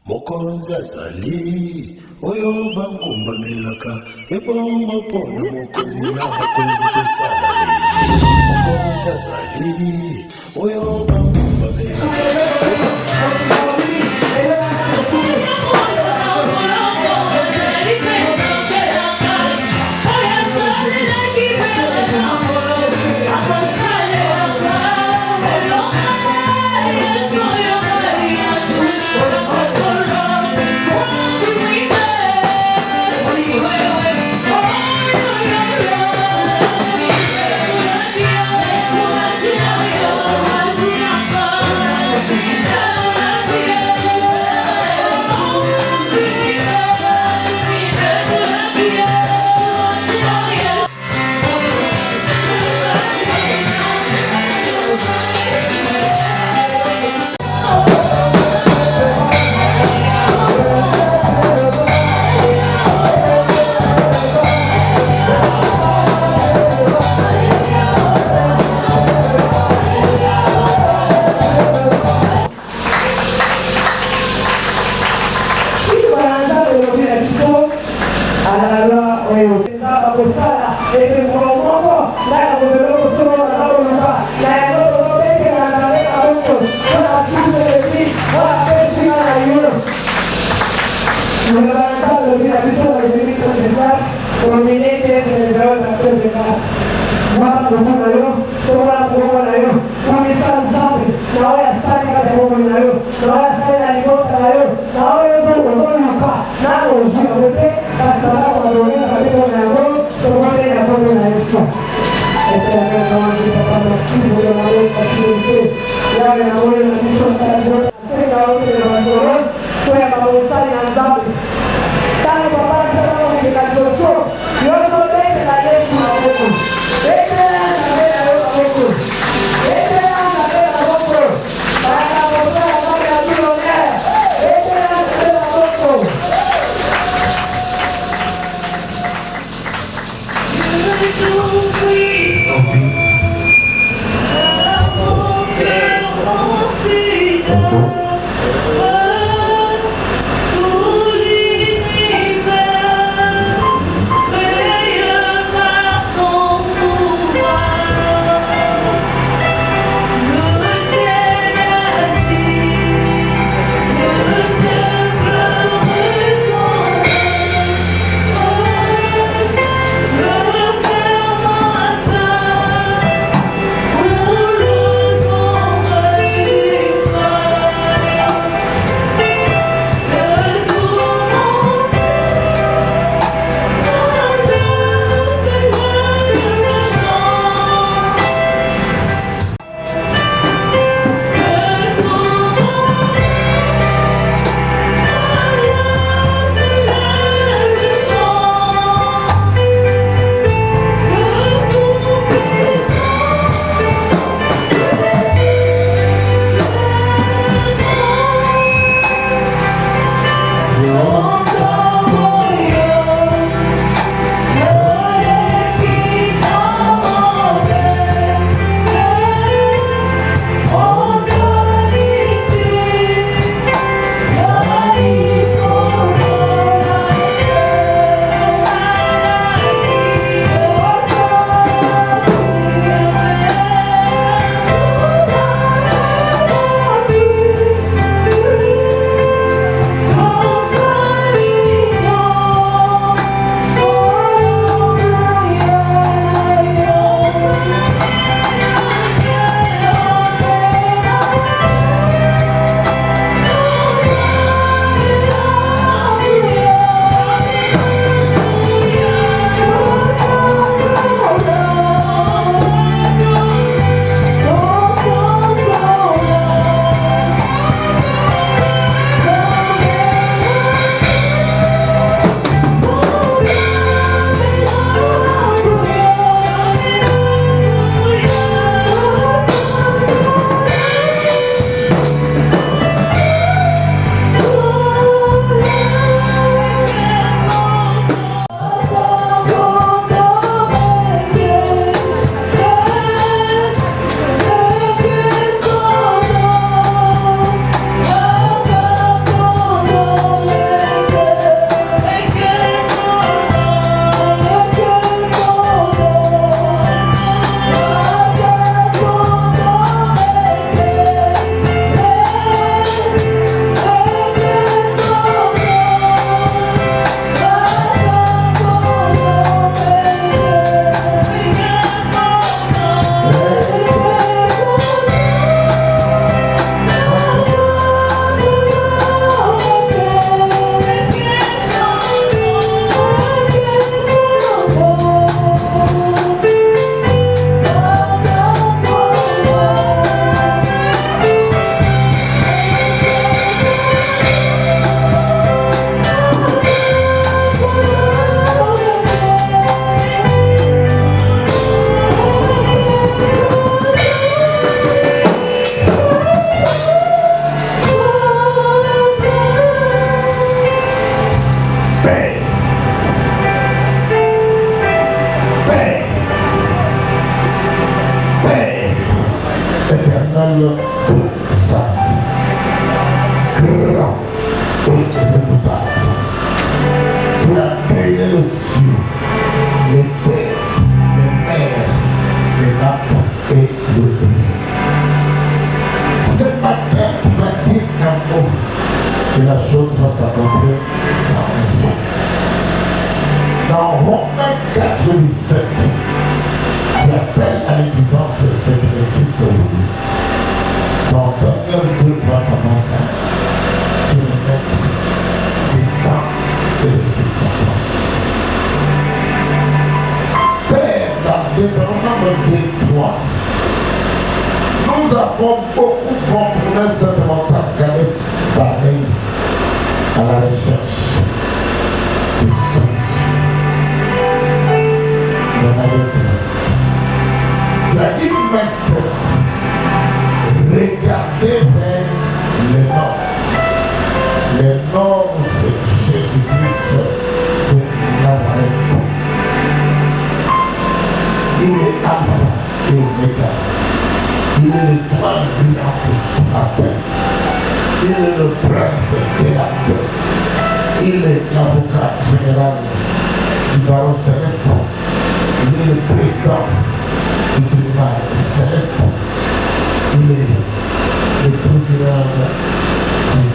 Mokonzi azali oyo bangumba melaka ebongo pona mokonzi na bakonzi kosalale. Mokonzi azali oyo bangumba melaka mot et la chose va s'accomplir dans nos vies. Dans Romains 4:17, qui appelle à l'existence ce qui existe aujourd'hui. Dans Daniel 2:21, tu es maître des temps et des circonstances. Père, dans Deutéronome 2:3, nous avons beaucoup compris cette montagne Cadès Barney à la recherche des solutions. Tu as dit maintenant, regardez vers les normes. Les normes, c'est Jésus-Christ de Nazareth. Il est Alpha et Omega. Il est l'étoile brillante du matin. Il est le prince de la paix. Il est l'avocat général du barreau céleste. Il est le président du tribunal céleste. Il est le procureur du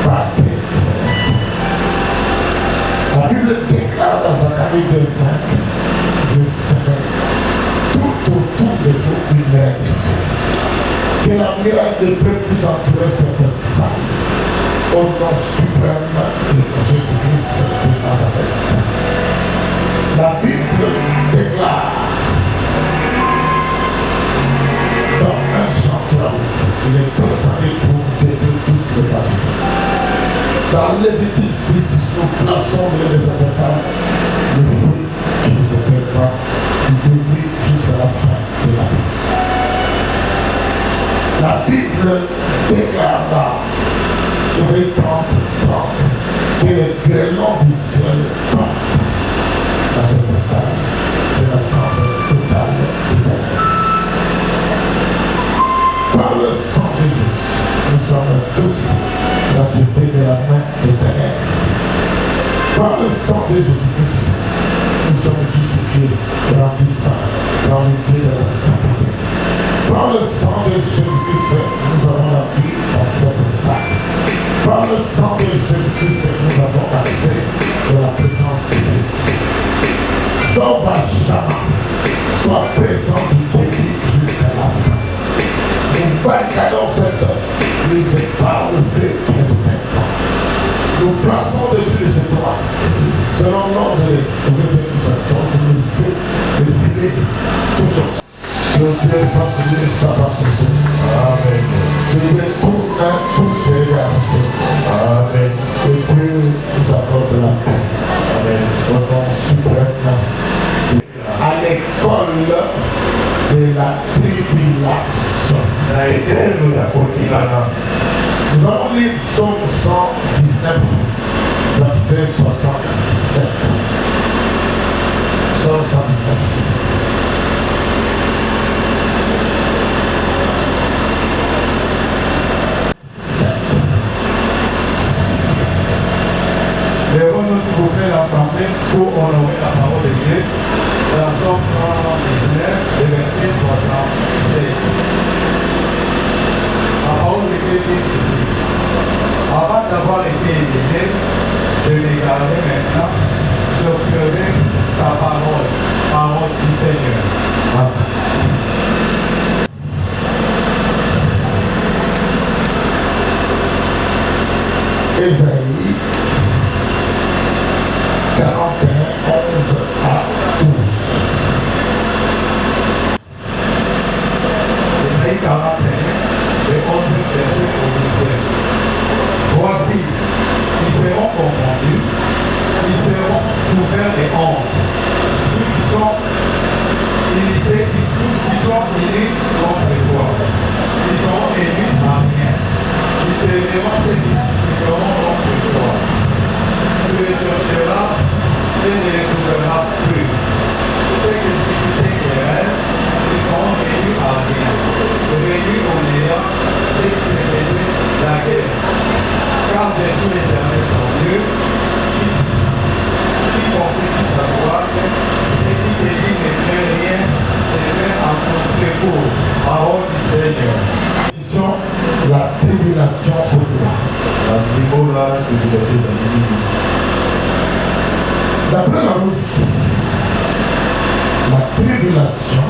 parquet céleste. La Bible déclare dans Zacharie 2:5, je serai tout autour des eaux une mer de feu. Que la miracle de Dieu puisse entourer cette salle au nom suprême de Jésus-Christ de Nazareth. La Bible déclare dans 1 Chant 30, il est descendu pour détruire tous les bâtiments. Dans Lévitique 6, nous plaçons de cette salle le feu qui ne se perd pas du début jusqu'à la fin de la vie. La Bible déclare dans Ésaïe 30:30 que les grêlons du ciel tombent dans cette salle. C'est l'absence totale de ténèbres. Par le sang de Jésus, nous sommes tous rachetés de la main des ténèbres. Par le sang de Jésus-Christ, nous sommes justifiés, remplissants, dans le Dieu de la sainteté. Par le sang de Jésus-Christ, nous avons la vie dans cette salle. Par le sang de Jésus-Christ, nous avons accès à la présence de Dieu. Sauve jamais, sois présent du début jusqu'à la fin. Nous barricadons cette église par le feu qui est maintenant. Nous plaçons dessus les étoiles. Selon l'ordre de ce que nous attendons, le feu, le filet, tout ça. Le Dieu fasse Dieu sa passation. Amen. Dieu tourne tous ces garçons. Amen. Et Dieu nous accorde la paix. Amen. Au nom suprême. À l'école de la tribulation. Nous allons lire Psaume 119, verset 67. Psaume 119. Lèvons-nous s'il vous plaît l'assemblée pour honorer la parole de Dieu dans Psaume 119, le verset 67. La parole de Dieu dit ceci. Avant d'avoir été élevé, je l'ai gardé maintenant, j'observais ta parole, parole du Seigneur. Ésaïe 41, 11 à 12. Ésaïe 41, le 11 verset au 12. Voici, ils seront confondus, ils seront couverts de honte. Tous qui sont imités, tous qui sont unis contre toi. Ils seront élus à rien. Ils te verront ceux qui seront contre toi. Tu les chercheras et tribulation, c'est quoi? D'après la Russie, la tribulation,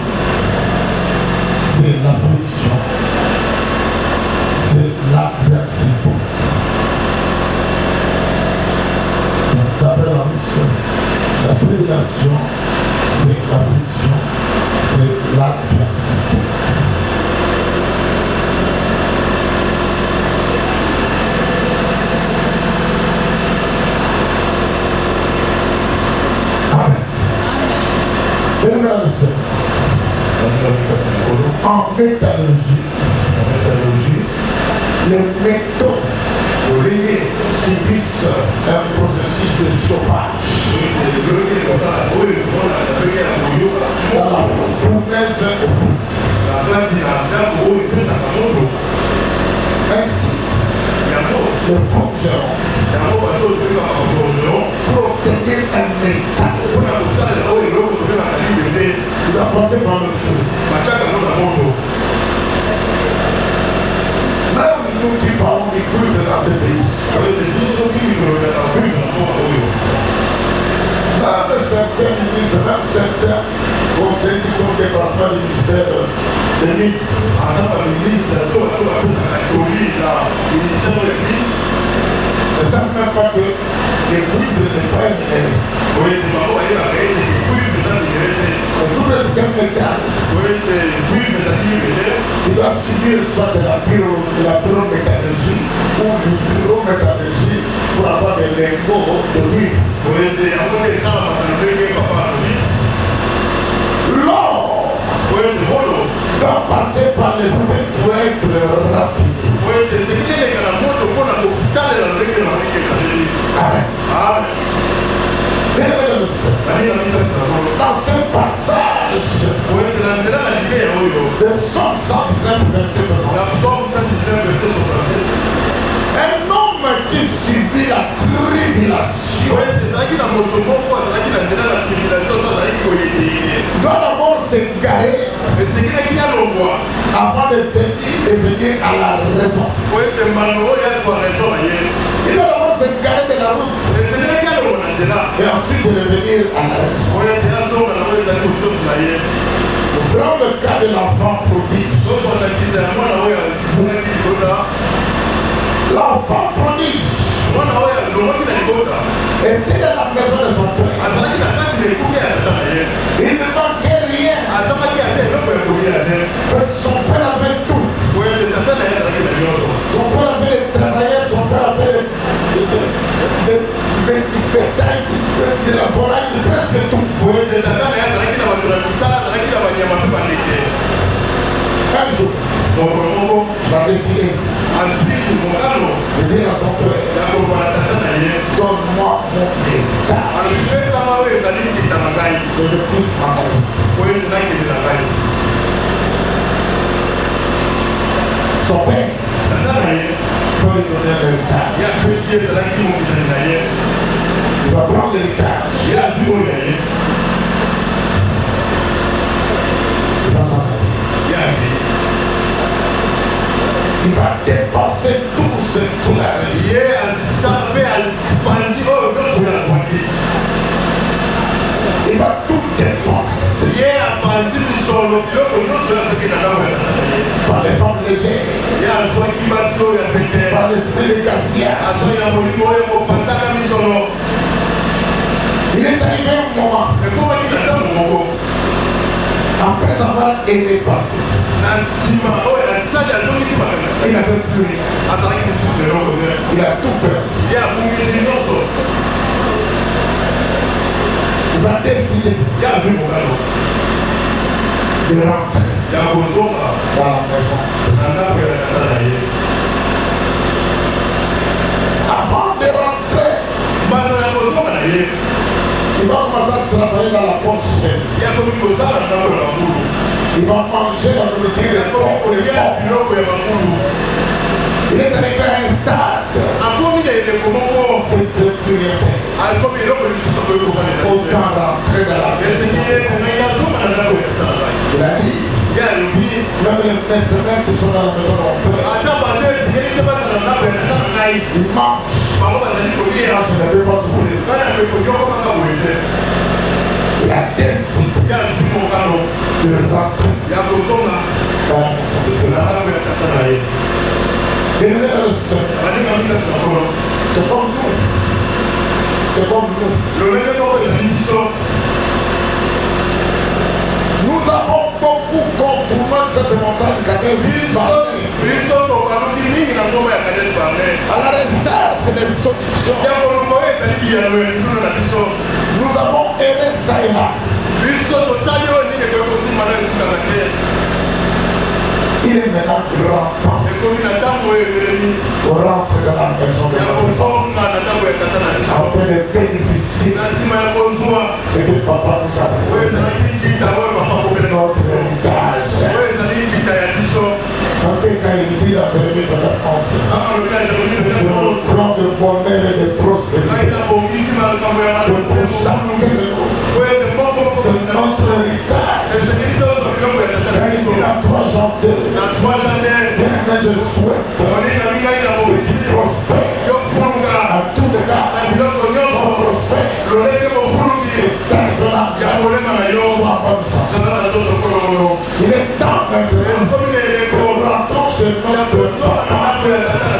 c'est l'affliction, c'est l'adversité. D'après la Russie, la tribulation, c'est l'affliction, c'est l'adversité. En métallurgie, les métaux subissent un processus de chauffage dans la fournaise au feu. Ainsi, le forgeron pour obtenir un métal, il va passer par le feu. Même nous qui parlons du cuivre dans ce pays, même certains ministres, même certains conseils qui sont départements du ministère de l'Église, ne savent même pas que les cuivres n'est pas une minérale. C'est un métal qui doit subir soit de la pyrométallurgie ou du pyrométallurgie pour avoir des lingots de cuivre. L'or doit passer par les feux pour être raffiné. Amen. Dans ce passage de Somme 119, verset 66, un homme qui subit la tribulation doit d'abord s'égarer avant de venir à la raison. Il doit d'abord s'égarer de la route et ensuite revenir à la raison. Dans le cas de l'enfant prodige, l'enfant prodige était dans la maison de son père. Il ne manquait rien parce que son père avait tout. Son père avait les travailleurs, son père avait du bétail, de la volaille, presque tout. Un jour, il va décider de dire à son père, donne-moi mon bétail, que je puisse m'en. Son père, il faut lui donner le bétail. Il va prendre le bétail. Il va s'en aller. Il va dépenser tout ce qu'il a reçu. Il va tout dépenser. Par les femmes légères, par l'esprit de gaspillage. Il est arrivé un moment, après avoir aimé partout, il n'avait plus rien. Il a tout perdu. Il va décider de rentrer dans la maison. Avant de rentrer, il va commencer à travailler dans la poche. Il va manger la nourriture des pauvres. Il est arrivé à un stade qui ne peut plus rien faire. Autant rentrer dans la maison. Il a dit, Même les mercenaires qui sont dans la maison de mon père, ils mangent. Je ne peux pas souffrir. Il a décidé de rentrer dans la maison de cela. Et le Seigneur, c'est comme nous. C'est comme nous. Nous avons beaucoup contourné cette montagne Kadès-Barnée à la recherche des solutions. Nous avons erré ça et là. Il est maintenant grand temps. On rentre dans la maison de Dieu. Après les paix difficiles, c'est que papa nous a donné notre héritage. Parce que quand il dit la vérité de la France, je me prends de bonheur et de prospérité. C'est pour chacun de nous. C'est notre héritage. Quand il dit la 3 Jean 2, bien je souhaite que tu prospères à tous égards. Sois prospère. Et tant que la soit bonne santé. Il est temps maintenant que rentrons chez notre papa et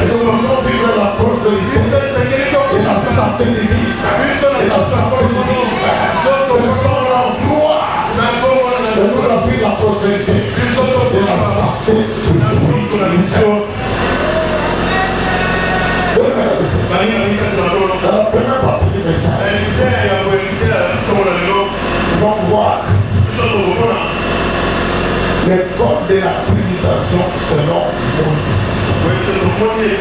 nous allons vivre la prospérité et la santé divine. Et la santé divine. Personne l'emploi. Et nous allons vivre la prospérité et la santé divine. Dans la première partie du message, nous allons voir les codes de la tribulation selon Moïse.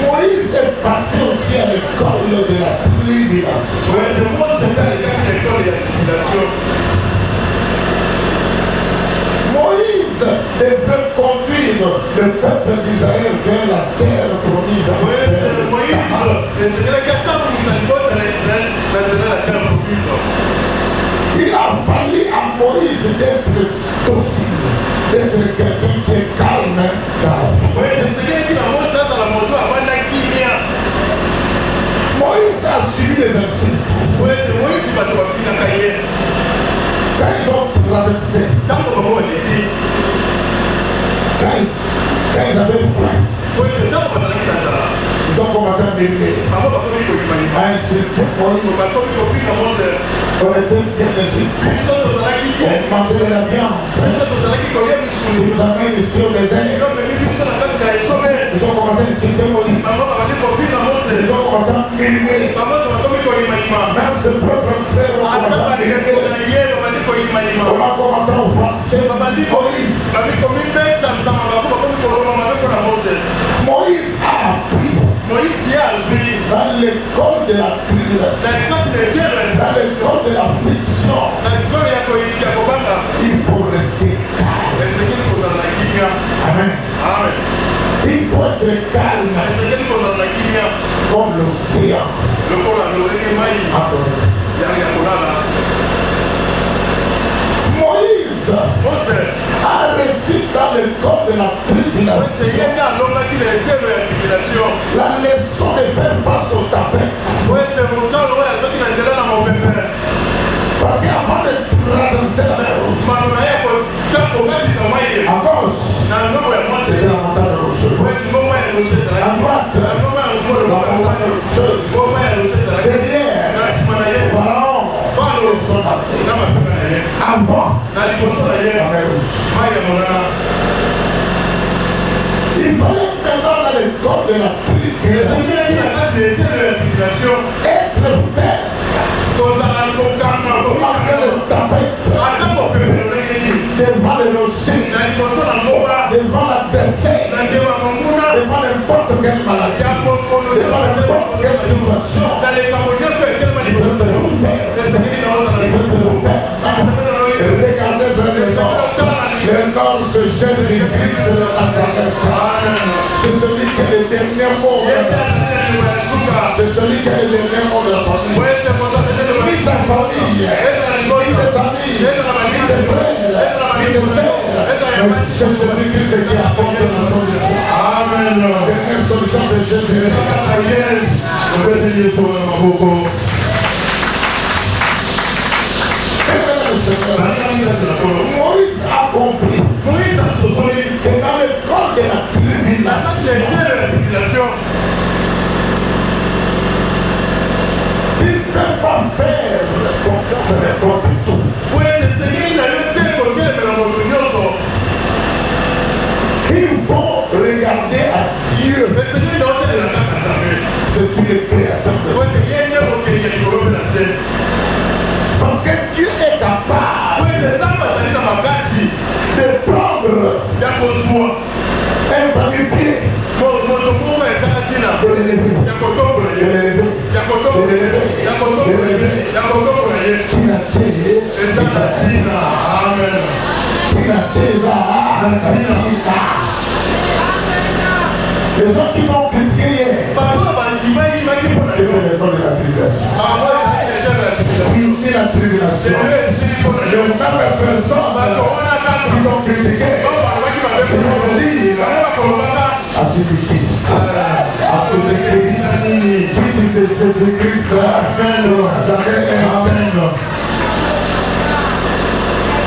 Moïse est passé aussi à l'école de la tribulation. Moïse devrait conduire le peuple d'Israël vers la terre promise à Il a fallu à Moïse d'être docile, d'être quelqu'un qui est calme dans la vie. Moïse a subi des insultes. Quand ils ont traversé, quand ils avaient faim, ils ont commencé à murmurer, à insulter Moïse. On était bien insultés. On mangeait de la viande. Ils nous amènent ici au désert. Ils ont commencé à insulter Moïse. Ils ont commencé à murmurer. Même ses propres frères ont commencé à murmurer. On a commencé à offenser Moïse. Moïse a appris dans l'école de la tribulation, dans l'école de la fiction, il faut rester calme. Amen. Il faut être calme comme l'océan. Moïse a reçu dans l'école de la tribulation la leçon de faire face au tapin. Parce qu'avant de traverser la mer Rouge, à gauche, c'était la montagne rocheuse. À droite, la montagne rocheuse. Derrière, Pharaon et son armée. Avant, la mer Rouge. Il fallait maintenant dans le corps de la tribulation être ferme. Malgré le tapette, devant les rochers, devant l'adversaire, devant n'importe quelle maladie, devant n'importe quelle situation, il veut te le faire. Il veut te le faire. Et regardez vers les nord. Le nord se jette des crises de la terre. C'est celui qui est le dernier mot. C'est celui qui est le dernier mot de la famille. Ta famille famille, des amis, des frères, des sœurs. Mais Jésus-Christ qui apporte la solution. Amen. La solution de Jésus. Moïse a compris que dans le corps de la tribulation, il ne peut pas faire confiance à n'importe qui. Ils vont regarder à Dieu. Je suis le créateur de parce que Dieu est capable de prendre un papier, de l'élever, les gens qui vont critiquer la tribulation. Le même personne qui l'ont critiqué. Jésus-Christ.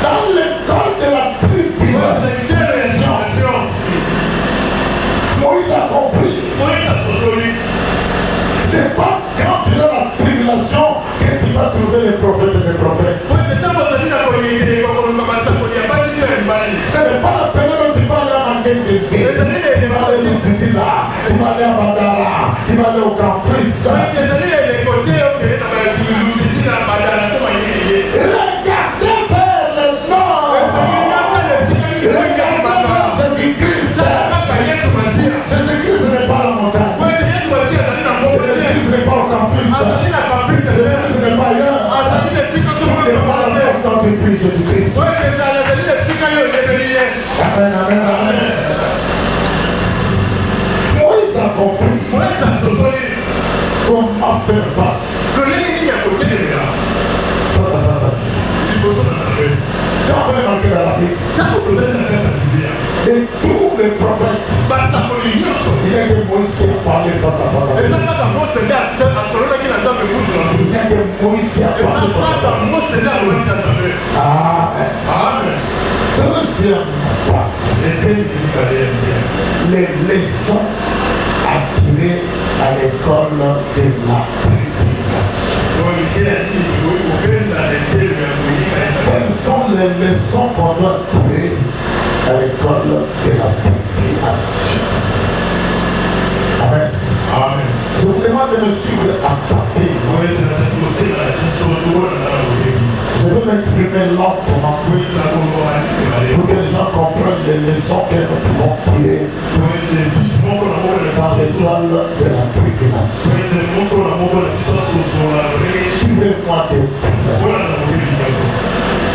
Dans le temps de la tribulation, Moïse a compris. C'est pas quand tu as la tribulation que tu vas trouver les prophètes et les prophètes. Ce n'est pas la période où tu vas aller à Manguété, tu vas aller au Sicila, tu vas aller à Badara, tu vas aller au campus. Regardez vers le nord. Regardez vers Jésus-Christ. Jésus-Christ n'est pas la montagne. Jésus-Christ n'est pas au campus. Jésus-Christ n'est pas ailleurs. Il n'est pas la porte quand tu pries Jésus-Christ. Amen, amen, amen. Moïse a compris comment faire face. Face à Dieu. Quand on est marqué dans la Bible, et tous les prophètes, il n'y a que Moïse qui a parlé face à face. Il n'y a que Moïse qui a parlé face à face. Amen. Deuxième part, les leçons à tirer à l'école de la tribulation. Quelles sont les leçons qu'on doit tirer à l'école de la tribulation? Amen. Amen. Je vous demande de me suivre attentivement. Je vais m'exprimer lentement pour que les gens comprennent les leçons que nous pouvons tirer dans l'école de la tribulation. Suivez-moi de près.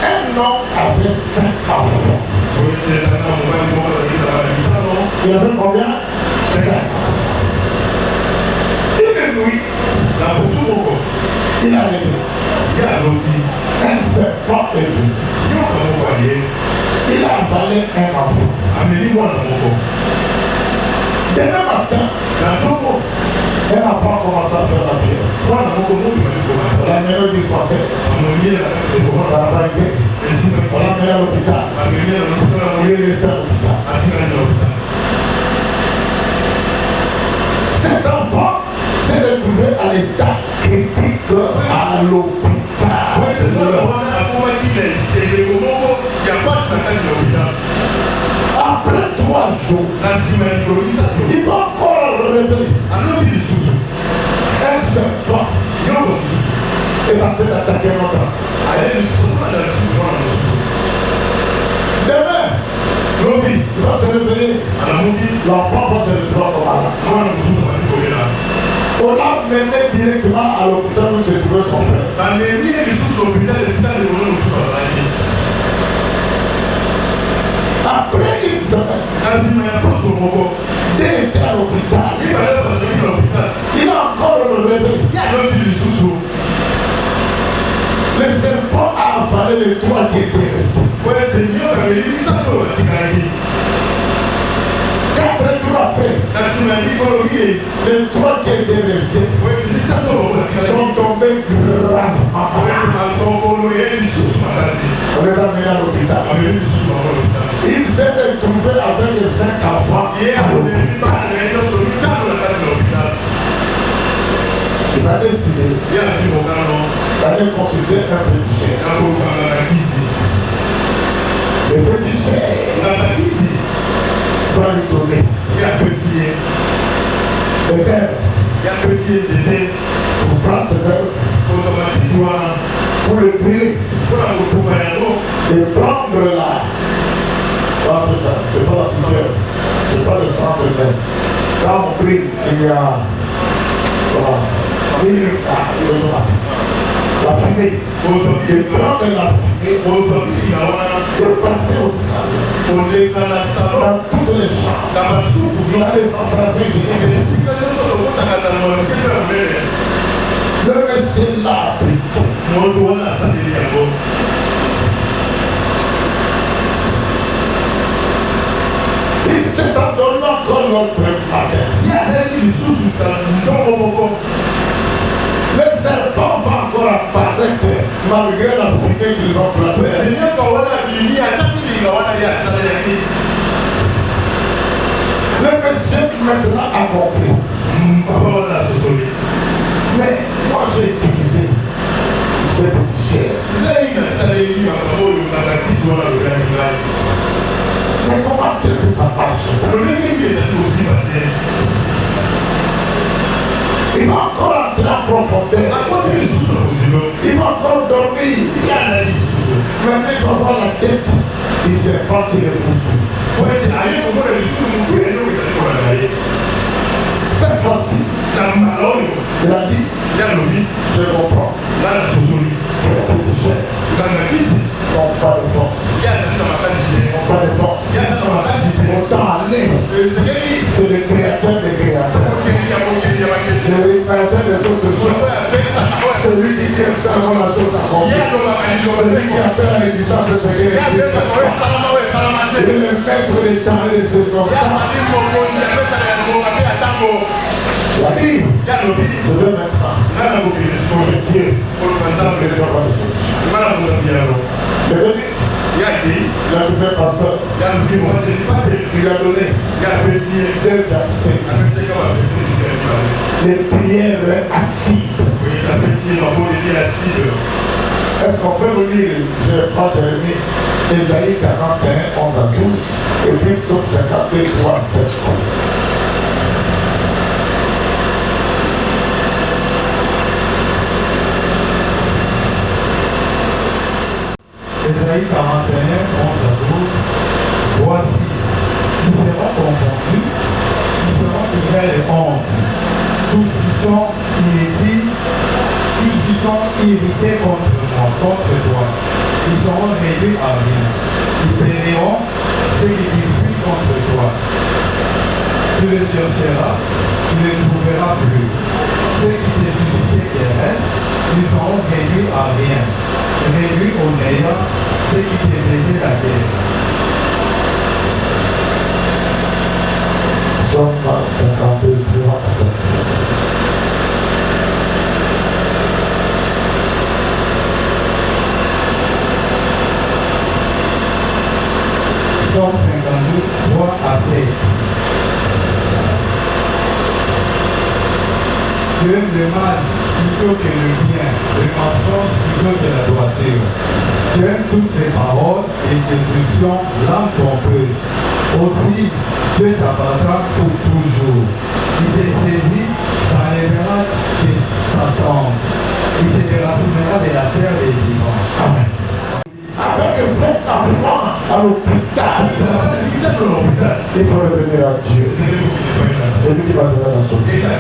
Un homme avait 5 enfants. Il avait combien? 5 enfants. Une nuit, il a rêvé. Un serpent est venu. Il a avalé un enfant. Demain matin, un enfant commence à faire la fièvre. La mère du français. Ça n'a pas été. On l'a mené à l'hôpital. Il est resté à l'hôpital. Cet enfant s'est retrouvé à l'état critique à l'hôpital. Après 3 jours, il va encore réveiller. Un serpent est en train d'attaquer notre enfant. Demain, il va se réveiller. L'enfant va se retrouver comme malade. On l'a mené directement à l'hôpital où se trouvait son frère. Après une semaine, dès qu'il était à l'hôpital, il a encore réveillé. Le avec les trois qui étaient restés. 4 jours après, les trois qui étaient restés sont tombés gravement. On les a menés à l'hôpital. Ils s'est retrouvé avec 5 enfants. Il a décidé d'aller consulter un féticheur. Le féticheur va lui donner des herbes pour prendre ces herbes, pour le brûler et prendre la. C'est pas la poussière, c'est pas le sang de l'air. Quand on brûle, il y a la fumée, de prendre la fumée, de passer au sable, dans toutes les champs, dans les installations le monsieur l'a pris. Il s'est endormi encore l'autre matin. Le serpent va encore apparaître malgré la fumée qu'ils ont placée. Le monsieur maintenant a compris. Mais moi j'ai utilisé cette chair. Mais comment est-ce que ça marche? Il va encore entrer en profondeur. Il va encore dormir. Maintenant il va voir la tête du serpent qui le poursuit. Cette fois-ci, il a dit, je comprends. Non, pas de force. Pas de force. Mon temps aller. C'est le créateur des créateurs. Le créateur de toutes choses. C'est lui qui tient seulement la chose à comprendre. C'est lui qui a fait la existence de ce qui est. Il est le maître des temps et des circonstances. Il a dit, je veux maintenant changer Dieu. Il a trouvé pasteur. Il a donné 2 versets. Les prières acides. Est-ce qu'on peut vous lire, je prends Jérémie, Ésaïe 41, 11 à 12, et puis Psaume 52, 3 à 7. Ésaïe 41, 11 à 12, voici, ils seront confondus, ils seront couverts de honte, tous qui sont irrités contre moi, contre toi, ils seront réduits à rien, ils périront ceux qui disputent contre toi. Tu les chercheras, tu ne les trouveras plus. Ceux qui te suscitaient des rêves, ils seront réduits à rien. Réduits au néant, ceux qui te faisaient la guerre. Somme 52, 3 à 7. Somme 52, 3 à 7. Tu aimes le mal plutôt que le bien, le mensonge plutôt que la droiture. Tu aimes toutes tes paroles et tes instructions langues. Aussi, Dieu t'appartient pour toujours. Il te saisit dans les miracles qui t'attendent. Il te déracinera de la terre des vivants. Amen. Avec 5 enfants à l'hôpital, il faut revenir à Dieu. C'est lui qui va donner la solution.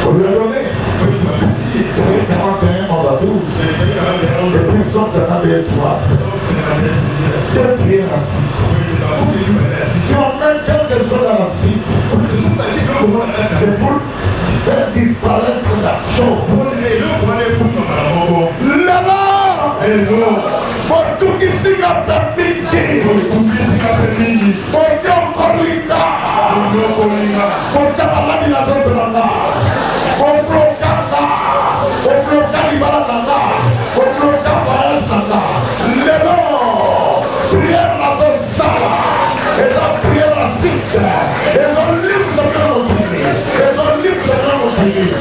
On lui a donné. Ésaïe 41, 11 à 12. Et puis Psaume 51, 3. 2 prières acides. Si on met quelque chose dans l'acide, c'est pour faire disparaître la chose. Là-bas, mingi. Kochabalani la zotranga. Koblokanga. Koblokani balanga. Koblokanga. Lelo. Prière la sala. Et la prière la site. Et la libre de notre vie. Et la libre de notre vie.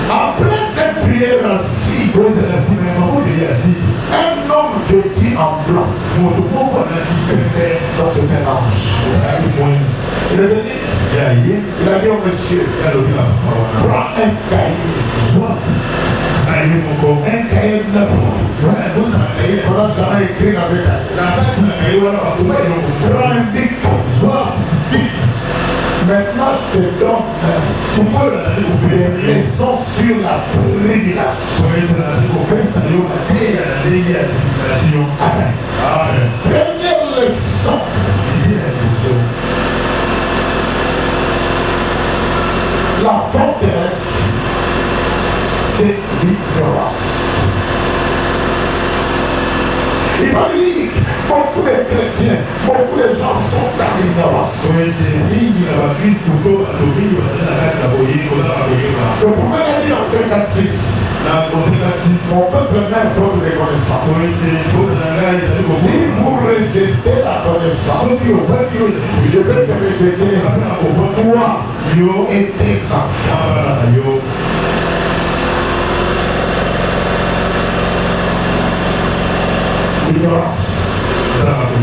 Après cette prière-ci, un homme vêtu en blanc dans ce mélange. Il a dit au monsieur, prends un cahier neuf. On n'a jamais écrit dans ce cahier. Prends un bic. Maintenant, je te donne des leçons sur la tribulation. Amen. Première leçon. La forteresse, c'est l'ignorance. Il va dire, beaucoup de chrétiens, beaucoup de gens sont dans l'ignorance. Je pourrais le dire dans 56. Mon peuple même faute de connaissance. Si vous rejetez la connaissance, je vais te rejeter toi et tes enfants. L'ignorance,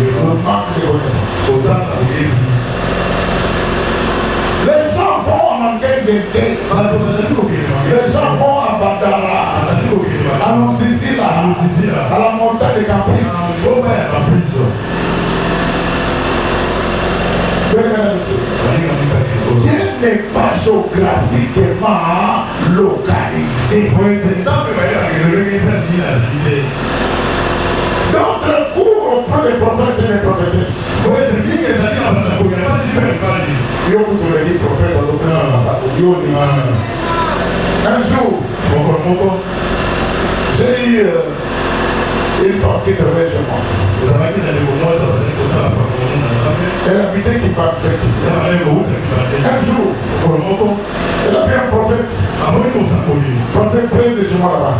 le manque de connaissance. Les gens vont en Angleterre d'été. Les gens vont à Bandara, à Lusisila, à la montagne de Caprice. Qui n'est pas géographiquement localisé. D'autres cours, on prend les prophètes et les prophétesses. Un jour, j'ai eu une femme qui travaillait chez moi. Elle habitait qui passait. Un jour, elle a pris un prophète. Passé près de chez moi là-bas.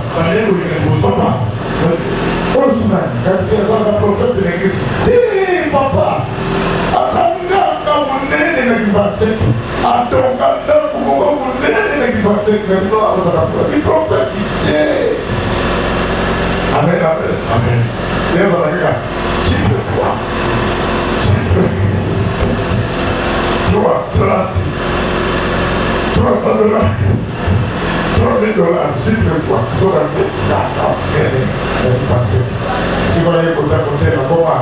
Oh, elle était un prophète de l'église. Dis, papa, Amen, amen. Chiffre 3. Chiffre 3, 300 $. 3 000 $. Chiffre 3. Si vous voyez côté la bombe,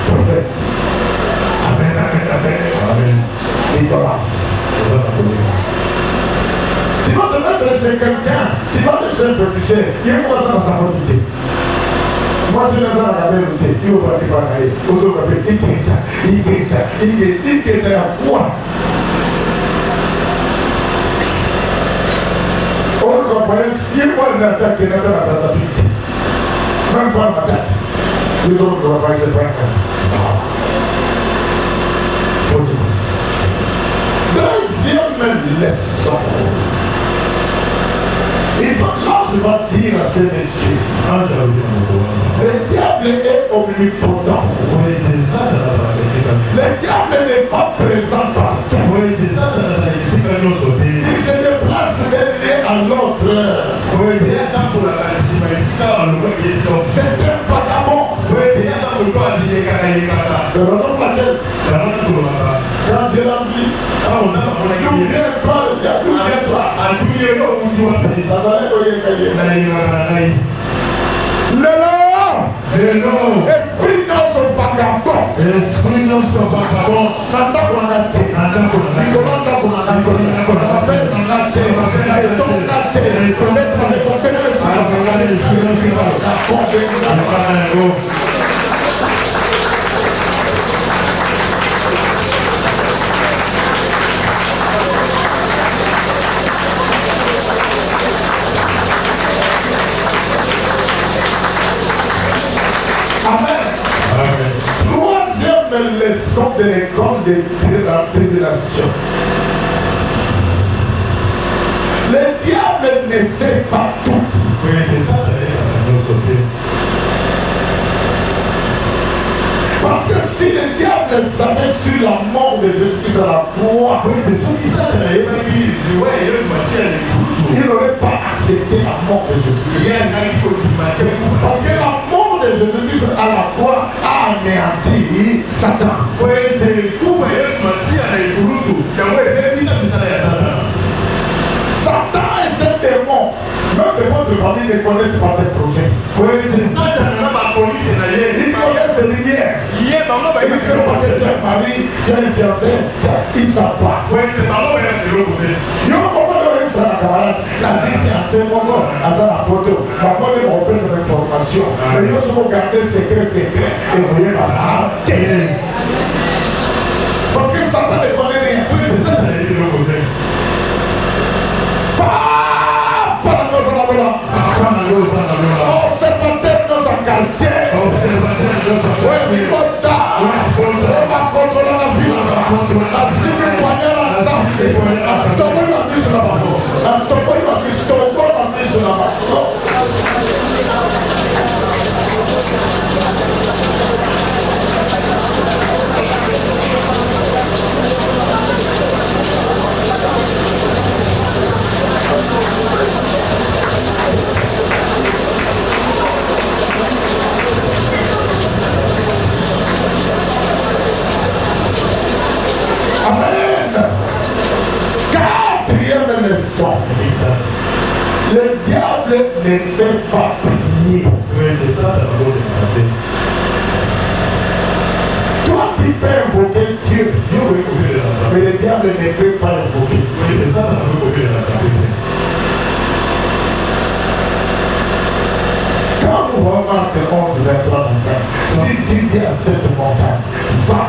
prophète. Amen, amen, amen. Amen. Nicolas. Tu vas te mettre chez quelqu'un, tu vas te chez un péché, il faut ça dans sa quantité. Moi, si je suis dans la caméra, il faut faire des bagailles. Il faut faire des à quoi? On comprend, il faut une attaque qui n'est pas dans la vie. Même pas une attaque. Les autres ne doivent pas se faire. Deuxième leçon. Il va dire à ces messieurs, le diable est omnipotent. Le diable n'est pas présent partout. Il se déplace d'un lieu à l'autre. C'est un vagabond. C'est la raison pour laquelle quand Dieu l'a dit, d'où vient-toi le diable? D'où vient-toi? Esprit non son vagabond. Esprit non son vagabond. Nanda konate. Nikolanda konate. Affaire konate. Aïto konate. Mettre avec mon téléphone. Troisième leçon de l'école de la tribulation. Le diable ne sait pas tout. Parce que si le diable savait sur la mort de Jésus à la croix, il n'aurait pas accepté la mort de Jésus. Parce que la mort de Jésus à la croix a anéanti Satan. Satan et ses démons, même de votre famille ne connaissent pas tes projets. Ils connaissent rien. Ils ne savent pas que tu as un mari, tu as une fiancée, ils ne savent pas. La camarade, la vie fiancée, comment, à ça la photo, la bonne on peut cette information. Mais nous sommes gardés secret, et vous voyez la télé. Parce que Satan ne connaît rien. Observateur dans un quartier. Oui, il va tard. On va contrôler la vie. La civile moyenne ensemble. Attends-moi la vie sur la bateau. Attends-moi la vie sur la bateau. Amen. Quatrième leçon. Le diable ne peut pas prier. Toi tu peux invoquer Dieu, mais le diable ne peut pas invoquer. Quand nous voyons Marc 11, 23, 25, si tu dis à cette montagne, va,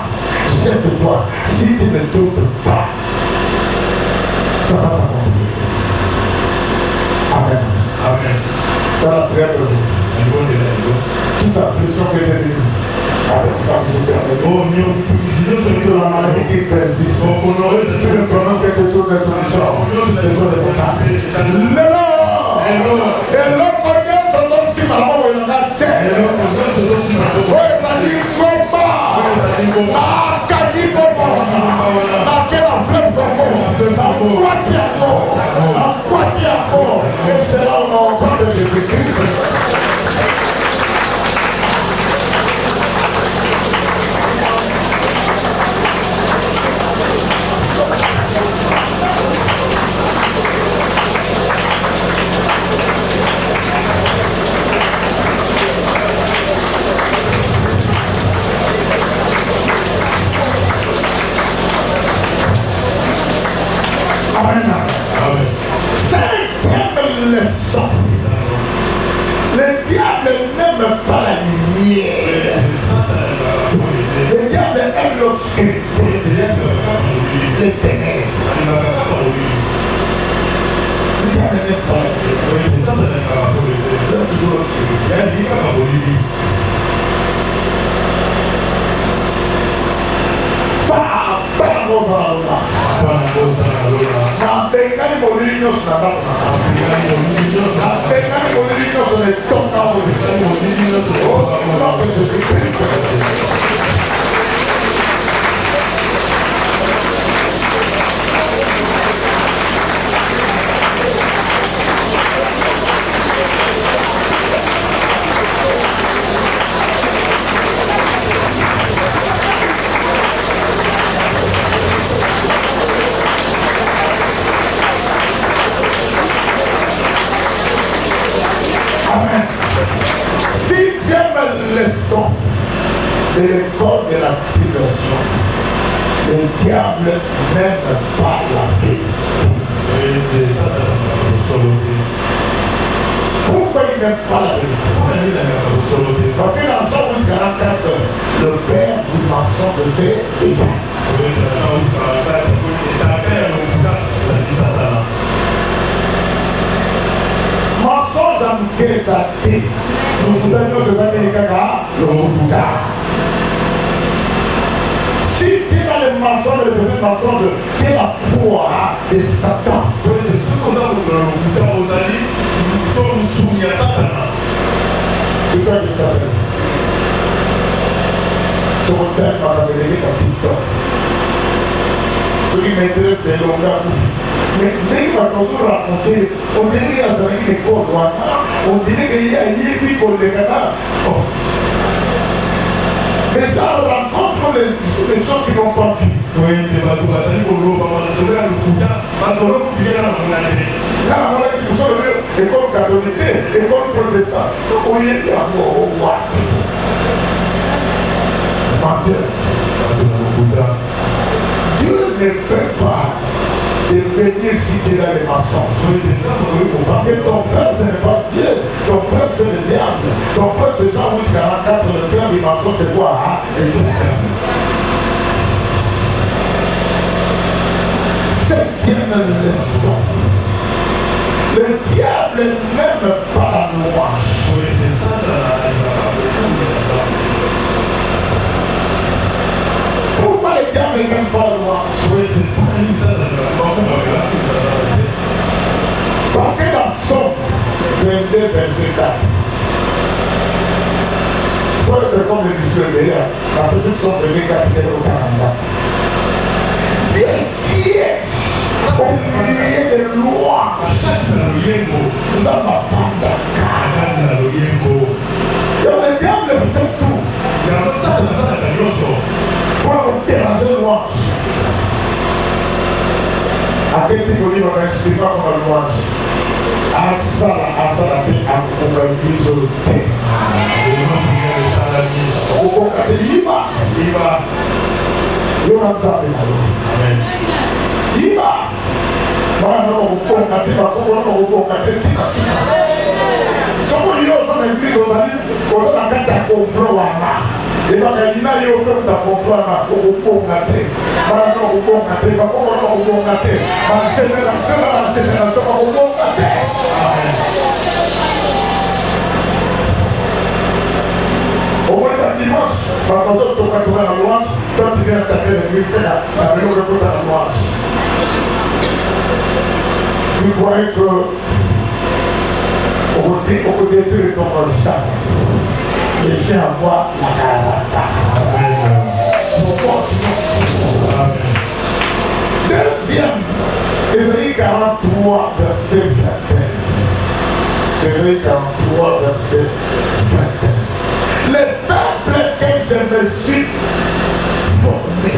Achète-toi. Si tu ne doutes pas, ça va s'accomplir. Amen. Amen. Dans la prière de vous, toute la pression que j'ai eue, avec ça, vous permettez de la maladie qui persiste. Tu me prononces quelque chose de solution. Et l'autre organe se donne si malheureusement il y en a terre. Oui, ça dit combat. Ah, Kaki combat. Ah, quel emblème combat. Quoi qu'il y a encore. Quoi qu'il y a encore. Et c'est là où on entend de Jésus-Christ. Cinquième leçon. Le diable n'aime pas la lumière. Le diable aime l'obscurité. Les ténèbres. Le diable n'aime pas la lumière. Il aime toujours l'obscurité. Leçon de l'école de la tribulation. Le diable n'aime pas la vérité. Pourquoi il n'aime pas la vérité? Parce que dans Jean 44, le père du mensonge c'est égal. Mensonge à nous qu'est-ce nous avons ce si tu es dans les mensonges, les petits mensonges, tu es la proie de Satan. C'est quoi que ça fait? Ce matin, on m'a révélé dans TikTok. Ce qui m'intéresse, c'est le gars. Mais dès qu'il va toujours raconter, on dirait qu'il y a des codes, on dirait qu'il y a des codes de Canada. Les gens rencontrent les choses qu'ils n'ont pas vues. Oui, c'est pas tout. Là, on a dit que nous école catholique, école protestante. On y est là, Dieu ne peut pas devenir cité dans les mensonges. Parce que ton père, ce n'est pas Dieu. Ton père, c'est le diable. Ton père, c'est Jean 44, le père du mensonge, c'est quoi? Septième leçon. Le diable n'aime pas la louange. Pourquoi le diable n'aime pas la louange? Parce que dans Psaume 22, verset 4, il faut être comme le disque la personne Psaume 22, 4, au Canada. Dieu siège au milieu de louanges. Nous allons attendre la donc le diable fait tout pour déranger le louange. À quel type de livre on ne pas comme la louange? À ça, on va utiliser le thé. On va dire, il va. Et donc, il y a eu aucun d'apprendre au bon gâté. Voilà, au bon gâté. Au bon gâté. La génération, au bon gâté. Au moins, le dimanche, par exemple, tu vas trouver la louange, toi tu viens attaquer l'église, la réunion de toute la louange. Tu croyais que au début de ton chef, les gens voient la carapace. Deuxième, Ésaïe 43, verset 21. Ésaïe 43, verset 21. Les peuples que je me suis formé,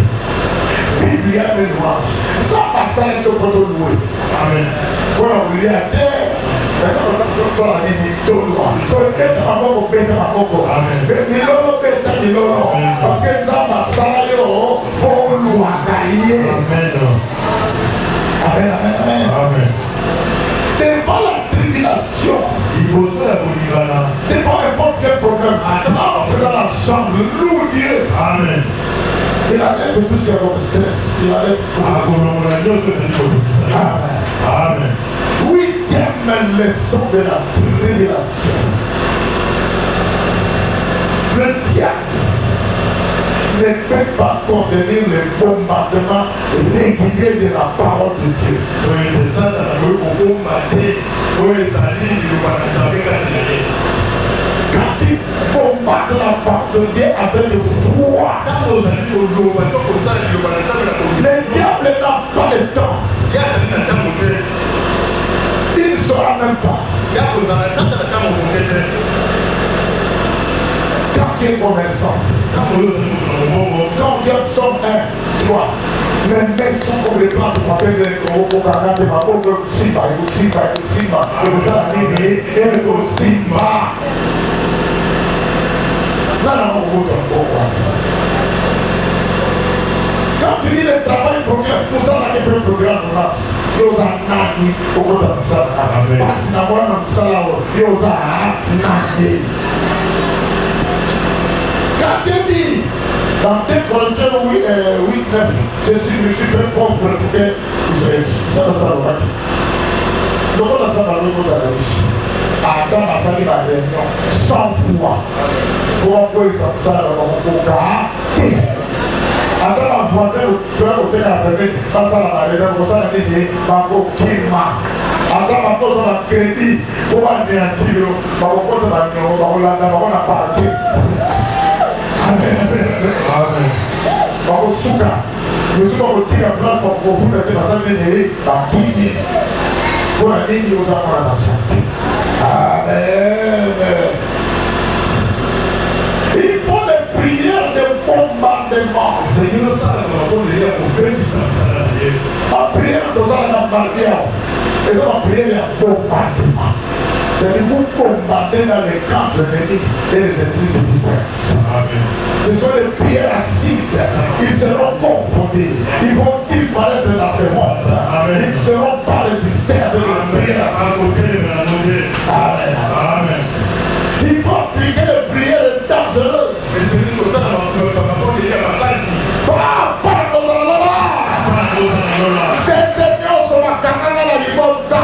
il y a une louange. Ça passe à ce qu'on doit louer. Amen. Voilà, il y a terre. Maintenant, ça se fait la ligne de louange. Sur le bête à mon bête à mon corps. Amen. Parce que ça passe à pour louer. Amen. Amen, amen, amen. Amen. Devant la tribulation, devant n'importe quel problème, entre dans la chambre, loue Dieu. Amen. Il enlève tout ce qui est comme stress. Il enlève tout. Amen. Amen. Huitième leçon de la tribulation. Le diable ne peut pas contenir les bombardements réguliers de la parole de Dieu. Quand il bombarde la parole de Dieu avec foi, le diable n'a pas le temps. Il ne saura même pas. Quand il est commerçant, quand Dieu somme 1, 3, les maisons comme les plantes pour faire des gros pour garder ma pauvre Simba, et vous allez et le Simba. Là, quand tu dis le travail programme, pour ça, on a fait un programme pour nous. Nous avons nani au côté de ça. Parce que nous avons ça là, nous avons nani. Quand tu dis, dans 2 Corinthiens 8, 9, je suis très pauvre pour que Israël. Ça va ça. Donc on a ça dans le monde de la riche. Adam a sali la réunion 100 fois. Pour pouvoir ça dans mon cas. Adam a voisin le hôtel à Réveil, pas ça la réunion, pour ça la dit, Bako Kima. Adam a posé la crédit, pour aller à Tiro, Bako Kota la réunion, Bako Landa, Bako la partie. Amen. Bako Souka. Je suis au tir à place pour vous mettre la salle de Bakini. Pour la ligne aux enfants. Amen. Il faut des prières de bombardement. Seigneur, ça va pour la prière de ça la bombardement. Et ça va prier de bombardement. C'est-à-dire vous bombardez dans les camps ennemis et les ennemis se dispersent. Ce sont les prières acides. Ils seront confondés. Ils vont disparaître dans ce monde. Ils ne seront pas résistés avec les prières acides. Amen. Amen. Il faut appliquer les prières dangereuses. C'est Seigneur sur la canane à la liberté.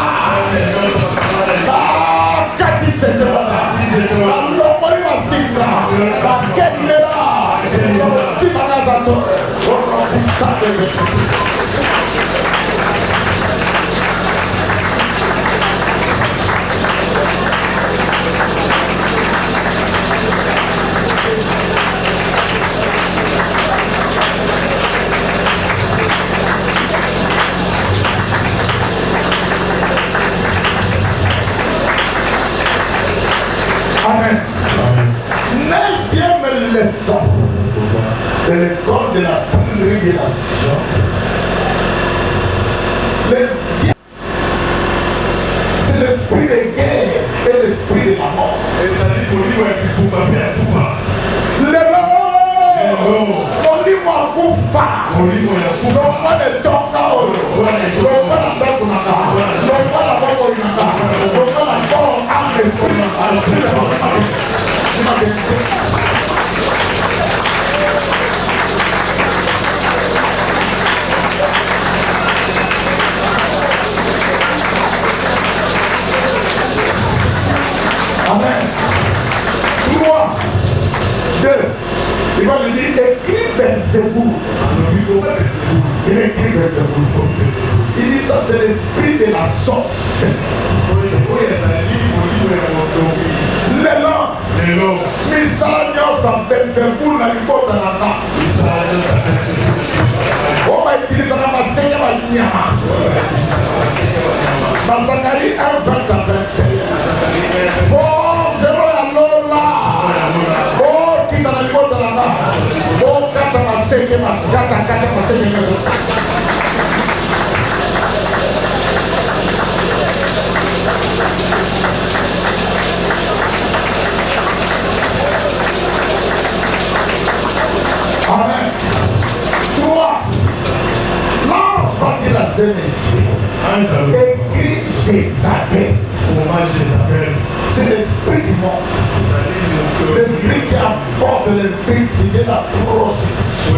Amen. Neuvième leçon de l'école de la tribulation. C'est l'esprit de guerre et l'esprit de la mort. Et ça dit qu'on dit qu'il faut pas bien tout faire. On dit moi pour faire. On dit moi pour faire. On va le temps là. On va la tête pour la tête. On va la tête pour la tête. On va la tête pour la tête. Il écrit il dit ça c'est l'esprit de la source. Lelo, misala nyonso mpenzi mpulu na libota na nga. Oba itilizaka masenge banyama. Na Zakari 1:21. Oh, zero ya lola. Oh, kita na libota na nga. Oh, kata masenge masenge. Amen. 3. L'ange va dire à ce monsieur, écrit Jézabel. C'est l'esprit du monde. L'esprit qui apporte l'électricité, la prostitution.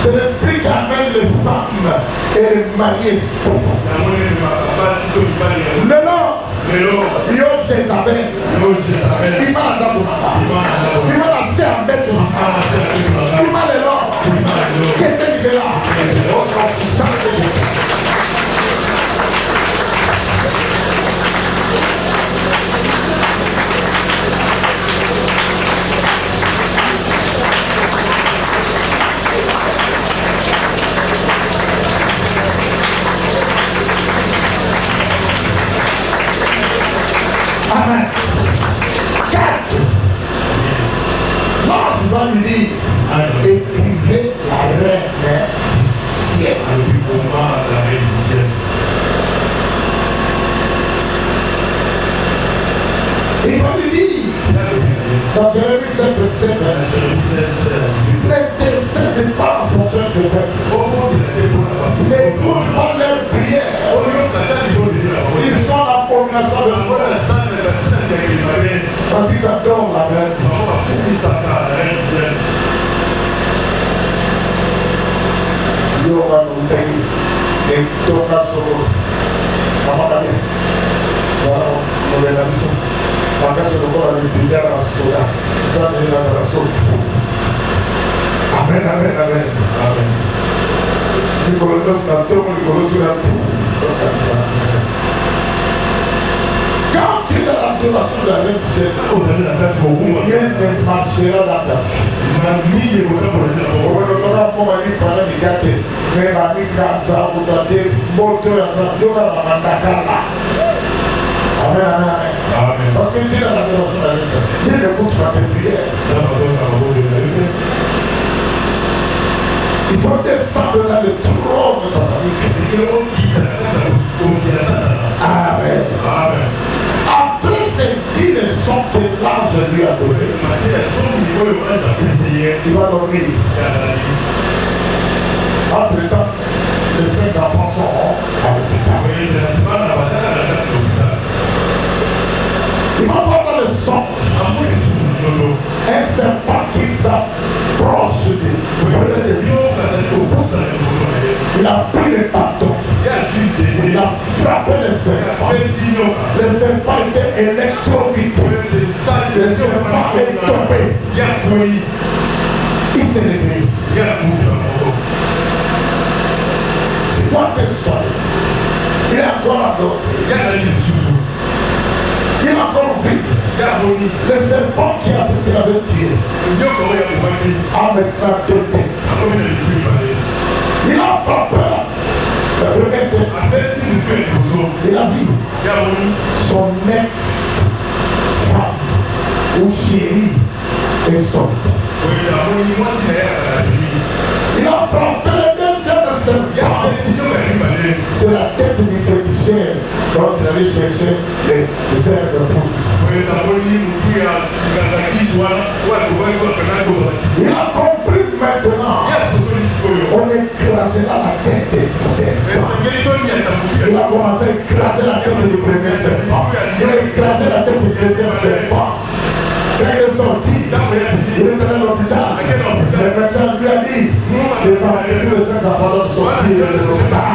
C'est l'esprit qui amène les femmes et les mariés. Le nom. Yo Jézabel. Il m'a la dame. Il m'a la serre bête. Il m'a le nom. Quel est le là? Amen. 4. L'ange va lui dire, écrivez la reine du ciel. Il va lui dire, dans Jérémie 7:7, n'intercède pas en fonction de ses peines. N'écoute pas leurs prières. Ils sont l'abomination de la parce qu'ils adorent la reine. Yoga nous paye et toka solo. Maman on est là dessus. Parce que le corps est bien dans la soda. Ça est dans la soda. Amen, amen, amen. Amen. Nicolas n'a pas Nicolas sur la tour. Quand tu es dans l'adoration de la reine, c'est rien ne marchera dans ta vie. Amen, amen. Parce que tu es dans l'adoration de la reine, Dieu n'écoute pas tes prières. Il faut descendre dans le trône satanique. Amen. Amen. Après ces 10 leçons que l'ange lui a données, il va dormir. Entre-temps, les 5 enfants seront à l'hôpital. Il va voir dans le sang un serpent qui s'approche de lui. Il a pris le bâton. Il a frappé le serpent. Le serpent était électrocuté. Le serpent est tombé. Il s'est réveillé. C'est quoi tes soirées? Il est encore endormi. Il est encore vite. Le serpent qui avait tué a maintenant deux têtes. Il a frappé la première tête. Il a vu son ex-femme ou chérie est sortie. Il a frappé le deuxième serpent. C'est la tête du féticheur dont il allait chercher les airs de pouce. Il a compris maintenant. On écrasera la tête du serpent. Il a commencé à écraser la tête du premier serpent. Il a écrasé la tête du deuxième serpent. Quand il est sorti, il est allé à l'hôpital. Le médecin lui a dit, les enfants, les 5 enfants doivent sortir de l'hôpital.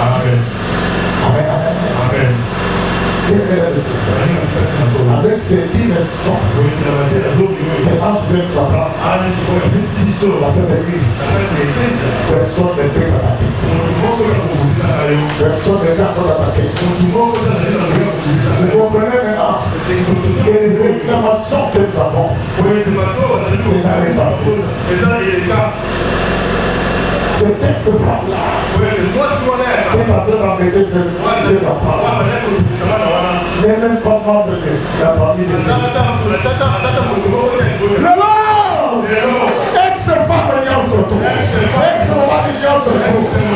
Amen. Amen. Amen. Avec ces 10 leçons, dans cette église, personne ne peut t'attaquer. Personne ne peut t'attaquer. Vous comprenez maintenant que les réclamations que nous avons, c'est dans les passés. Ce texte-là, qui est en train d'embêter ces enfants, n'est même pas membre de la famille de Dieu. Ex-femme nyonso, ex-femme nyonso,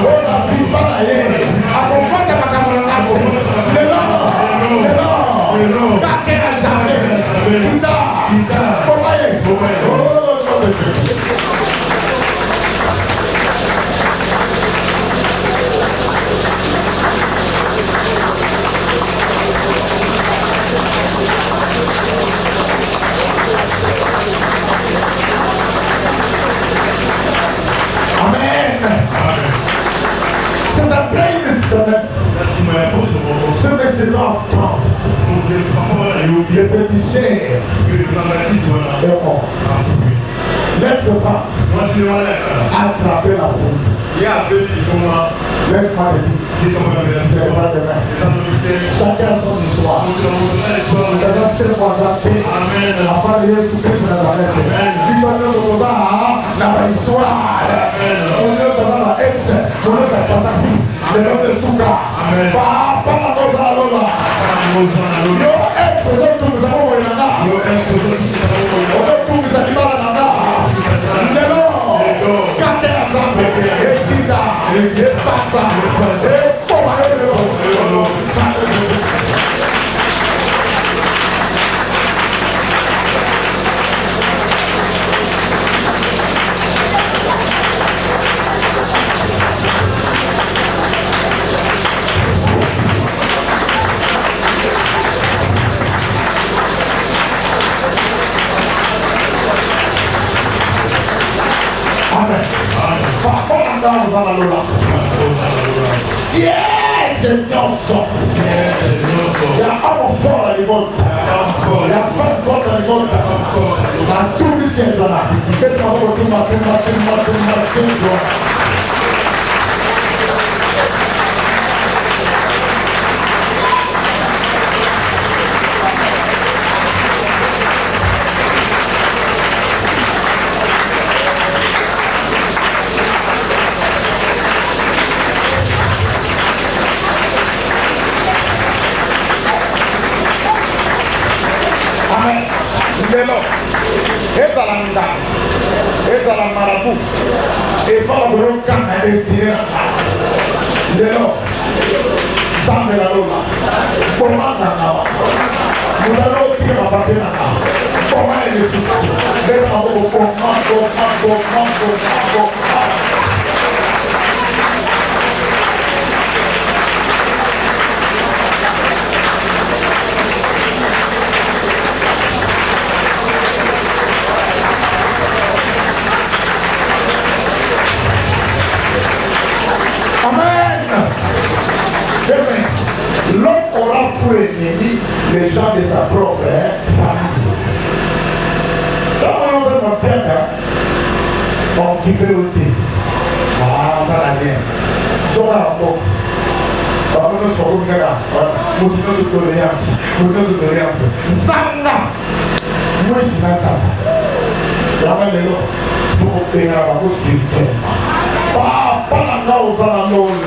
on a vu pas d'ailleurs. Accompagne ma camarade. Lelo, kakera jamais. Kita, komaye. C'est après une semaine, ce monsieur va entendre le petit cher est mort. L'ex-femme a attrapé la foule. Laisse-moi le dire, c'est pas demain. Chacun son histoire. Chacun ses voisins. À part les Jésus-Christ de Nazareth. Il faut nous opposer à la histoire. On nous a la ex, on nous a pas sa fille. Le nom de Souka. Pas la cosa à l'ola. Yo ex, nous avons eu la nana. Nous animaux la nana. Siège nyonso. Il y a un fort à l'école. Il y a pas de fort à l'école. Dans tout le siège là. Faites-moi tout ma. Ezala marabout et pas le camp destiné de l'eau. Sans de la lola. Comment t'as nous allons tirer ma papier là. Comment est le souci? Amen. L'homme aura pour ennemi les gens de sa propre famille. Dans mon père, on qui peut ôter. Ah, ça la vient. Ça va bon. Nous sommes tolérance. Zanga. Moi, je suis dans ça. Il y a même les lots. Il faut payer la cause spirituelle. Pas la cause à la lola.